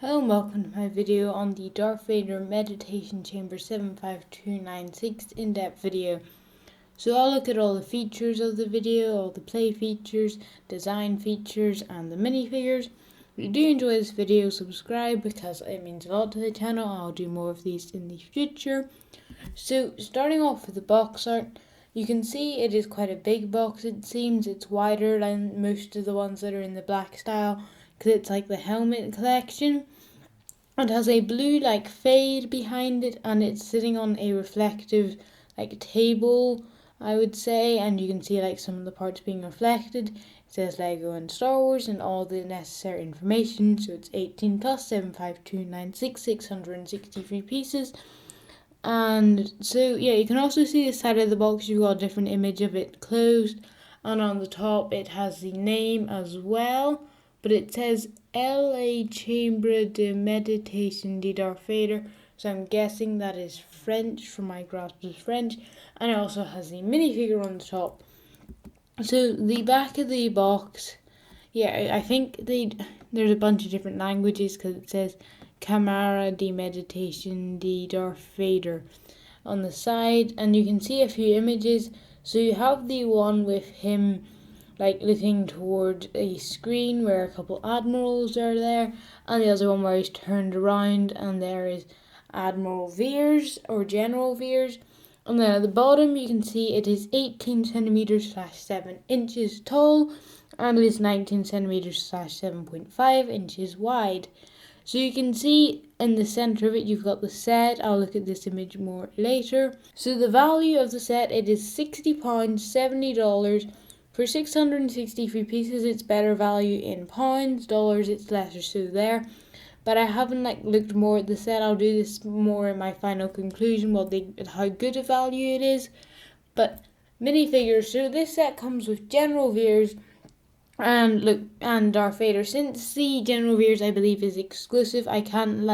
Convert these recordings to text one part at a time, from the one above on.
Hello and welcome to my video on the Darth Vader Meditation Chamber 75296 in-depth video. So I'll look at all the features of the video, all the play features, design features and the minifigures. If you do enjoy this video, subscribe because it means a lot to the channel. I'll do more of these in the future. So starting off with the box art, you can see it is quite a big box. It seems it's wider than most of the ones that are in the black style because it's like the helmet collection. It has a blue like fade behind it and it's sitting on a reflective like table, I would say, and you can see like some of the parts being reflected. It says Lego and Star Wars and all the necessary information. So it's 18 plus 75296, 663 pieces. And so yeah, you can also see the side of the box. You've got a different image of it closed, and on the top it has the name as well, but it says La Chambre de Meditation de Darth Vader, so I'm guessing that is French from my grasp of French, and it also has the minifigure on the top. So the back of the box, yeah, I think there's a bunch of different languages because it says Camera de Meditation de Darth Vader on the side, and you can see a few images. So you have the one with him like looking toward a screen where a couple admirals are there, and the other one where he's turned around and there is Admiral Veers or General Veers. And then at the bottom you can see it is 18 centimeters / 7 inches tall, and it is 19 centimeters / 7.5 inches wide. So you can see in the center of it you've got the set. I'll look at this image more later. So the value of the set, it is £60, $70. For 663 pieces, it's better value in pounds. Dollars, it's lesser so there. But I haven't looked more at the set. I'll do this more in my final conclusion, how good a value it is. But minifigures, so this set comes with General Veers and Darth Vader. Since the General Veers I believe is exclusive, I can't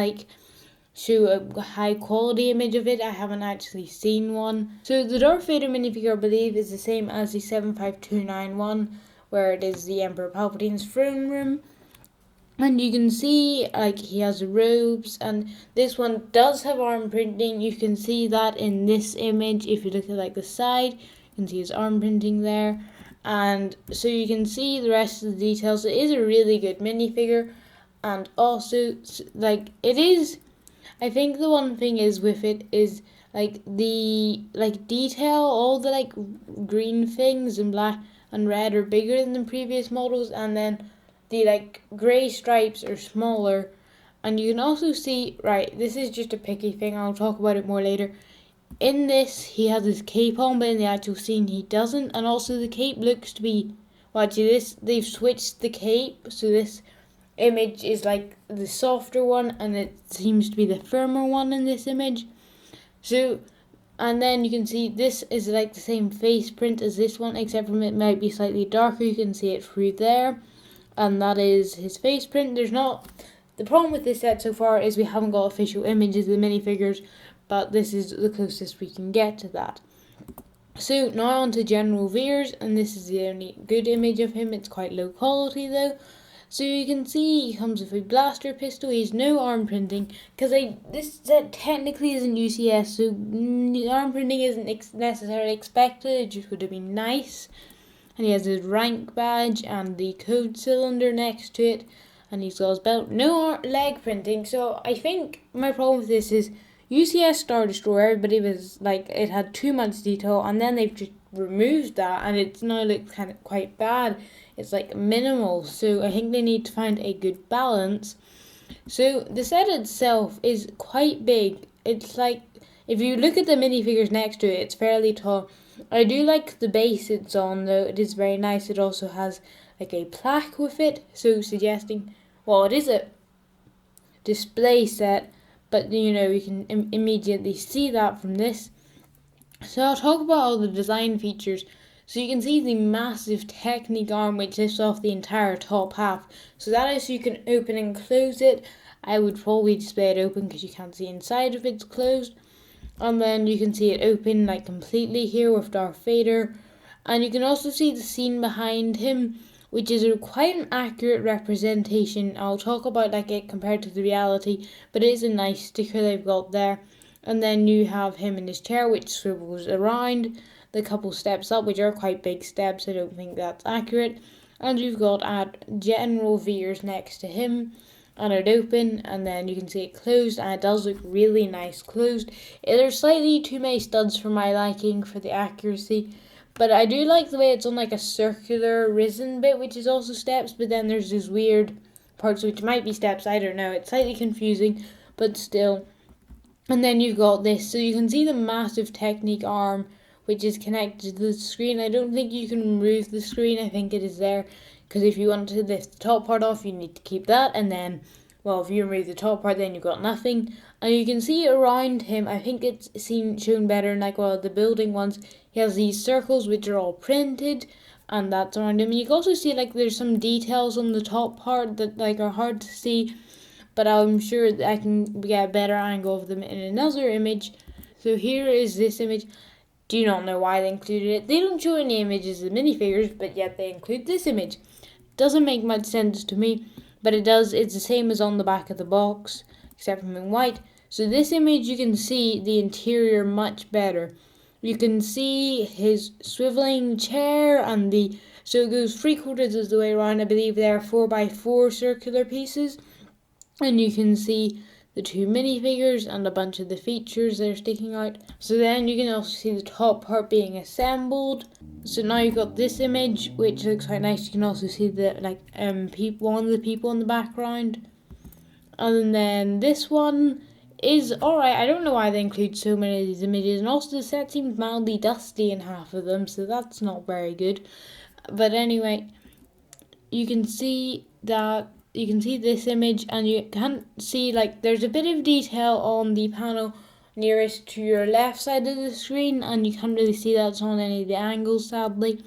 show a high quality image of it. I haven't actually seen one. So the Darth Vader minifigure I believe is the same as the 75291, where it is the Emperor Palpatine's throne room. And you can see he has robes, and this one does have arm printing. You can see that in this image. If you look at the side, you can see his arm printing there. And so you can see the rest of the details. It is a really good minifigure, and also it is, I think the one thing is with it is the detail. All the green things and black and red are bigger than the previous models, and then the grey stripes are smaller. And you can also see, this is just a picky thing, I'll talk about it more later. In this he has his cape on, but in the actual scene he doesn't. And also the cape looks to be, they've switched the cape, so this image is the softer one and it seems to be the firmer one in this image. So, and then you can see this is the same face print as this one, except for it might be slightly darker. You can see it through there, and that is his face print. The problem with this set so far is we haven't got official images of the minifigures, but this is the closest we can get to that. So now on to General Veers, and this is the only good image of him. It's quite low quality though. So you can see he comes with a blaster pistol. He has no arm printing because this set technically isn't UCS, so arm printing isn't necessarily expected. It just would have been nice. And he has his rank badge and the code cylinder next to it, and he's got his belt. No leg printing. So I think my problem with this is UCS Star Destroyer, but it had too much detail, and then they've just removed that, and it's now looks quite bad. It's minimal, so I think they need to find a good balance. So the set itself is quite big. It's if you look at the minifigures next to it, it's fairly tall. I do like the base it's on though. It is very nice. It also has a plaque with it, so suggesting, it is a display set, but you can immediately see that from this. So I'll talk about all the design features. So you can see the massive Technic arm which lifts off the entire top half. So that is so you can open and close it. I would probably display it open because you can't see inside if it's closed. And then you can see it open completely here with Darth Vader. And you can also see the scene behind him which is quite an accurate representation. I'll talk about like it compared to the reality, but it is a nice sticker they've got there. And then you have him in his chair, which swivels around the couple steps up, which are quite big steps. I don't think that's accurate. And you've got General Veers next to him, and it open, and then you can see it closed, and it does look really nice closed. There's slightly too many studs for my liking for the accuracy, but I do like the way it's on like a circular risen bit, which is also steps, but then there's these weird parts which might be steps, I don't know. It's slightly confusing, but still. And then you've got this, so you can see the massive Technique arm, which is connected to the screen. I don't think you can remove the screen. I think it is there, because if you want to lift the top part off, you need to keep that. And then, well, if you remove the top part, then you've got nothing. And you can see around him, I think it's shown better in like one of the building ones. He has these circles which are all printed, and that's around him. And you can also see like there's some details on the top part that like are hard to see, but I'm sure that I can get a better angle of them in another image. So here is this image. Do not know why they included it. They don't show any images of minifigures, but yet they include this image. Doesn't make much sense to me, but it does. It's the same as on the back of the box, except from in white. So this image, you can see the interior much better. You can see his swiveling chair and so it goes 3/4 of the way around. I believe they are 4x4 circular pieces. And you can see the two minifigures and a bunch of the features that are sticking out. So then you can also see the top part being assembled. So now you've got this image, which looks quite nice. You can also see the one of the people in the background. And then this one is alright. I don't know why they include so many of these images. And also the set seems mildly dusty in half of them, so that's not very good. But anyway, you can see this image, and you can see like there's a bit of detail on the panel nearest to your left side of the screen, and you can't really see that on any of the angles, sadly.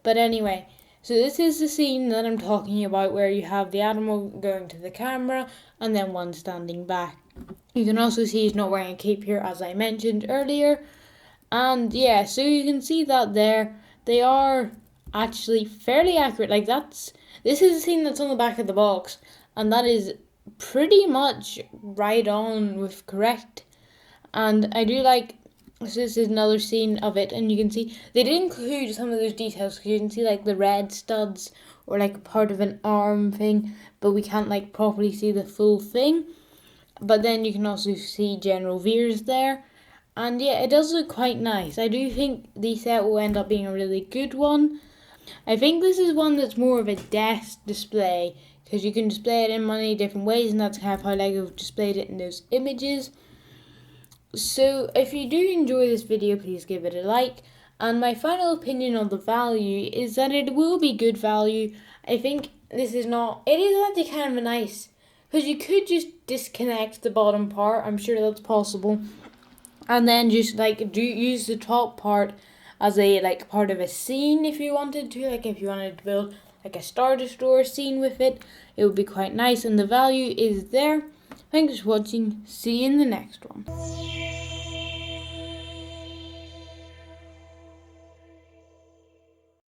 But anyway, so this is the scene that I'm talking about, where you have the animal going to the camera and then one standing back. You can also see he's not wearing a cape here, as I mentioned earlier. And yeah, so you can see that there. They are actually fairly accurate. Like this is the scene that's on the back of the box, and that is pretty much right on with correct. And I do like, so this is another scene of it, and you can see they did include some of those details, because you can see like the red studs or like part of an arm thing, but we can't like properly see the full thing. But then you can also see General Veers there. And yeah, it does look quite nice. I do think the set will end up being a really good one. I think this is one that's more of a desk display, because you can display it in many different ways, and that's kind of how LEGO displayed it in those images. So if you do enjoy this video, please give it a like. And my final opinion on the value is that it will be good value. I think it is actually kind of a nice, because you could just disconnect the bottom part. I'm sure that's possible. And then just like use the top part as a like part of a scene if you wanted to. Like if you wanted to build like a Star Destroyer scene with it, it would be quite nice, and the value is there. Thanks for watching. See you in the next one.